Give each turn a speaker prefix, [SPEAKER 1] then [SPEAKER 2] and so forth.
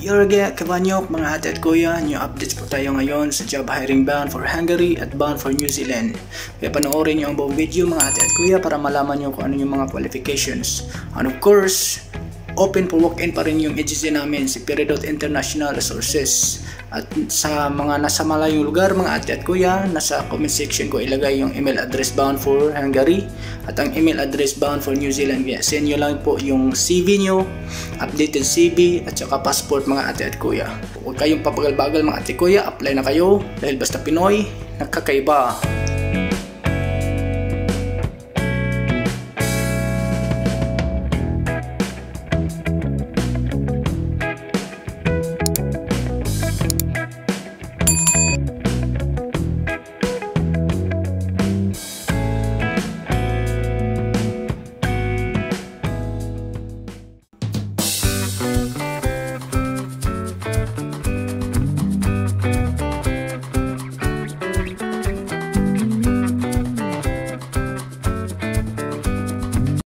[SPEAKER 1] Yorge Kabanyok mga ate at kuya, new updates po tayo ngayon sa job hiring ban for Hungary at ban for New Zealand. Kaya panoorin nyo ang buong video mga ate at kuya para malaman nyo kung ano yung mga qualifications. And of course, open for walk-in pa rin yung agency namin, si Peridot International Resources. At sa mga nasa malayong lugar mga ate at kuya, nasa comment section ko ilagay yung email address bound for Hungary at ang email address bound for New Zealand. Kaya send nyo lang po yung CV nyo, updated CV at saka passport mga ate at kuya. Huwag kayong papagal-bagal mga ate at kuya, apply na kayo dahil basta Pinoy, nagkakaiba.